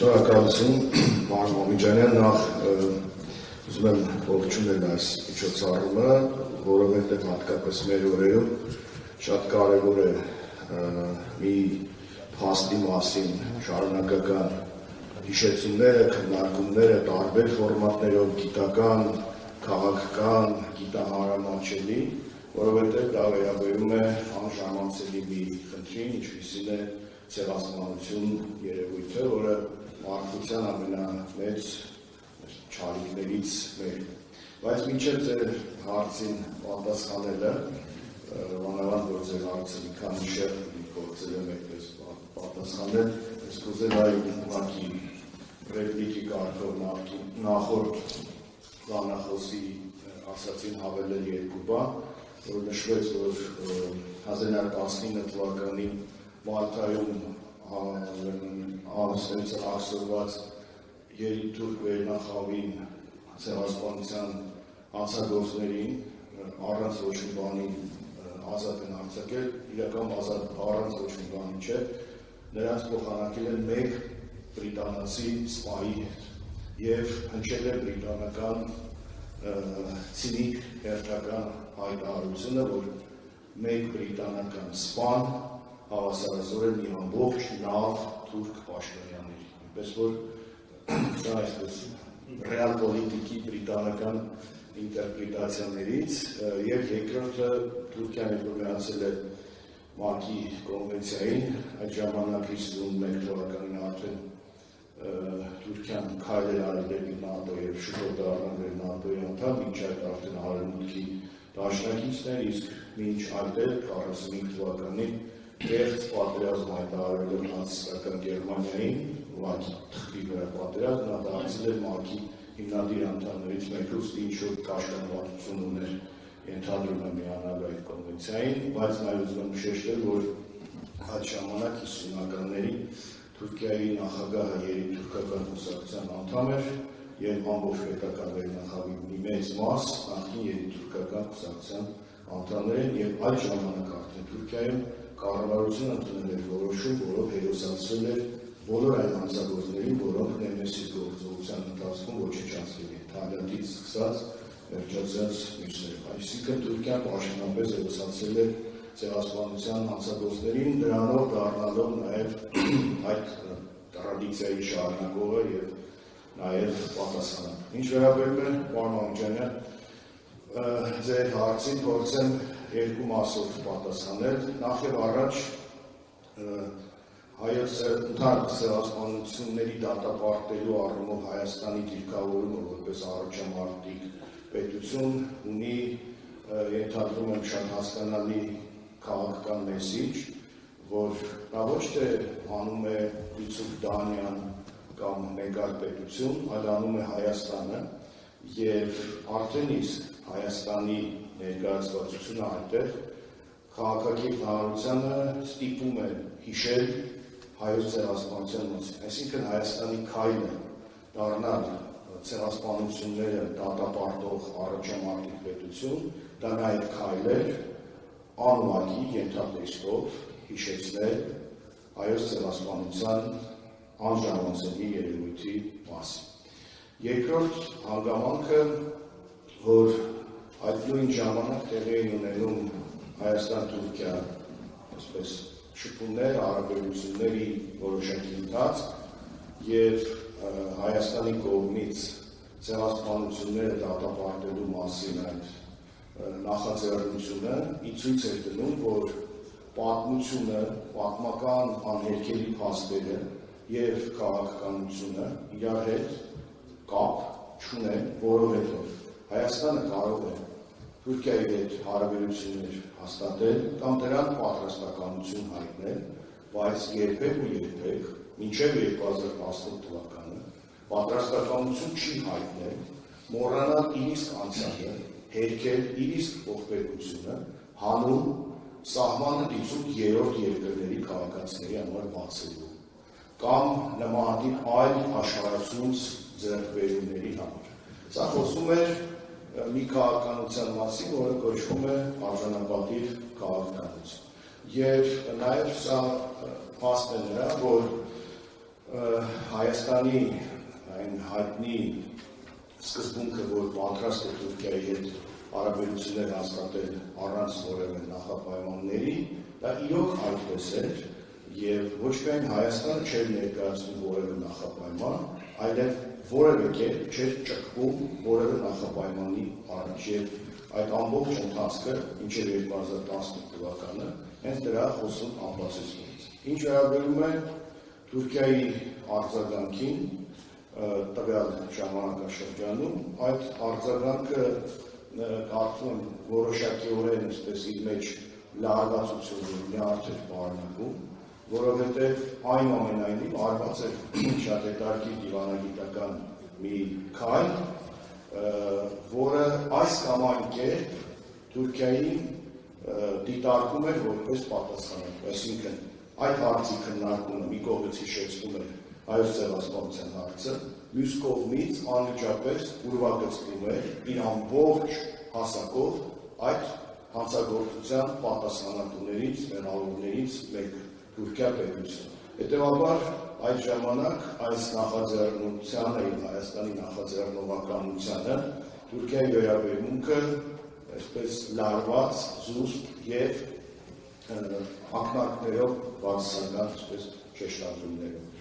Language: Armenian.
Շնորհակալություն, պարոն Մամիջանյան, նախ ուզում եմ ողջունել այս միջոցառումը, որովհետև հատկապես մեր օրերում շատ կարևոր է մի փաստի մասին շարունակական հիշեցումները, քննարկումները տարբեր ֆորմատներով գիտական, քաղաքական, գիտահարամատչելի, որովհետև դա վերաբերում է անժամանցելի մի խնդրին, ինչպիսին է ցեղասպանություն երևույթը, որը մարդկության ամենամեծ չարիքներից մեկն է։ Բայց մինչև ձեր հարցին պատասխանելը, մանավանդ որ ձեր հարցը մի քանի շերտ գործել եմ այդպես պատասխանել, ես կուզել ուղղակի ռեպլիկի կարգով նախորդ բանախոսի ասածին հավելել երկու բան, որ նշվեց, որ 1919 թվականին Մալթայում աղսորված երիտուրք վերնախավին ցեղասպանության հանցագործներին առանց ոչ մի բանի ազատ են արձակել, իրական առանց ոչ մի բանի չէ, նրանց փոխանակել են մեկ բրիտանացի սպայի հետ եւ հնչել է բրիտանական ցինիկ հերթական հայտարարությունը, որ մեկ բրիտանական սպան հավասարազորել մի ամբողջ նավ թուրք պաշտոնյաների, այնպես որ դա այսպես ռեալ պոլիտիկի բրիտանական ինտերպրետացիաներից եւ երկրորդը Թուրքիան երբ միացել է ՄԱԿ-ի կոնվենցիային, այդ ժամանակ 51 թվականին արդեն Թուրքիան քայլեր արել դեպի ՆԱՏՕ եւ շուտով դառնալ ՆԱՏՕ-ի անդամ, մինչ այդ արդեն արևմուտքի դաշնակիցներ, իսկ մինչ այդտեղ 45 թվականին կեղծ պատերազմ հայտարարելով նացիստական Գերմանիային, ուղղակի թղթի վրա պատերազմ, նա դարձել էր ՄԱԿ-ի հիմնադիր անդամներից մեկը, ուստի ինչ-որ կաշկանդվածություն ուներ ենթադրում է միանալու այդ կոնվենցիային, բայց նաև ուզում եմ շեշտել, որ այդ ժամանակ 50-ականներին Թուրքիայի նախագահը երիտուրքական կուսակցության անդամ էր եւ ամբողջ պետական վերնախավի մի մեծ մաս նախկին երիտուրքական կուսակցության անդամներ են եւ այդ ժամանակ արդեն Թուրքիայում կառավարությունը ընդունել էր որոշում, որով հերոսացրել էր բոլոր այն հանցագործներին, որոնք Նեմեսիս գործողության ընթացքում ոչնչացվել են, Թայլանդից սկսած վերջացած մյուսները։ Այսինքն Թուրքիան պաշտոնապես հերոսացրել էր ցեղասպանության հանցագործներին, դրանով դառնալով նաև այդ տրադիցիայի շարունակողը եւ նաև պատասխանատու։ Ինչ վերաբերում է պարոն Մամիջանյան, ձեր հարցին փորձեմ երկու մասով պատասխանել։ Նախ եւ առաջ հայոց ընդհանուր ցեղասպանությունների դատապարտելու առումով Հայաստանի դիրքավորումը որպես առաջամարտիկ պետություն ունի, ենթադրում եմ, շատ հասկանալի քաղաքական մեսիջ, որ դա ոչ թե անում է Լիցուկ Դանյան կամ մեկ այլ պետություն, այլ անում է Հայաստանը եւ արդեն իսկ Հայաստանի ներկայացվածությունը այդտեղ քաղաքակիրթ հանրությանը ստիպում է հիշել հայոց ցեղասպանության մասին։ Այսինքն Հայաստանի քայլը դառնալ ցեղասպանությունները դատապարտող առաջամարտիկ պետություն, դա նաև քայլ էր անուղղակի ենթատեքստով հիշեցնել հայոց ցեղասպանության անժամանցելի երևույթի մասին։ Երկրորդ հանգամանքը, որ այդ նույն ժամանակ տեղի էին ունենում Հայաստան-Թուրքիա այսպես շփումներ, հարաբերությունների որոշակի ընթացք եւ Հայաստանի կողմից ցեղասպանությունները դատապարտելու մասին այդ նախաձեռնությունը ի ցույց էր դնում, որ պատմությունը, պատմական անհերքելի փաստերը եւ քաղաքականությունը իրար հետ կապ չունեն, որովհետեւ Հայաստանը կարող է Թուրքիայի հետ հարաբերություններ հաստատել կամ դրան պատրաստականություն հայտնել, բայց երբեք ու երբեք մինչև 2018 թվականը պատրաստականություն չի հայտնել մոռանալ իր իսկ անցյալը, հերքել իր իսկ ողբերգությունը, հանուն սահմանը դիցուկ երրորդ երկրների քաղաքացիների համար բացելու կամ նմանատիպ այլ աշխարհացույց ձեռքբերումների համար։ Սա խոսում էր մի քաղաքականության մասին, որը կոչվում է արժանապատիվ քաղաքականություն։ Եվ նաև սա փաստ է նրա, որ Հայաստանի այն հայտնի սկզբունքը, որ պատրաստ է Թուրքիայի հետ հարաբերություններ հաստատել առանց որևէ նախապայմանների, դա իրոք այդպես էր, եւ ոչ միայն Հայաստանը չէր ներկայացնում որևէ նախապայման, այլև որևէ կերպ չէր ճկվում որևէ նախապայմանի առաջ, եւ այդ ամբողջ ընթացքը, մինչև 2015 թվականը, հենց դրա խոսում ամբողջությունից։ Ինչ վերաբերում է Թուրքիայի արձագանքին տվյալ ժամանակաշրջանում, այդ արձագանքը կարծում եմ որոշակիորեն այսպես իր մեջ լարվածություն նյարդ էր պարունակում, որովհետև այնուամենայնիվ արված էր շատ հետաքրքիր դիվանագիտական մի քայլ, որը այս կամ այն կերպ Թուրքիային դիտարկում էր որպես պատասխանատու, այսինքն այդ հարցի քննարկումը մի կողմից հիշեցնում էր Հայոց ցեղասպանության հարցը, մյուս կողմից անմիջապես ուրվագծվում էր իր ամբողջ հասակով այդ հանցագործության պատասխանատուներից, մեղավորներից մեկը Թուրքիա պետություն։ Հետևաբար այդ ժամանակ այս նախաձեռնությանը, Հայաստանի նախաձեռնողականությանը Թուրքիայի վերաբերմունքը այսպես լարված, զուսպ եւ ակնարկներով բացասական այսպես շեշտադրումներով։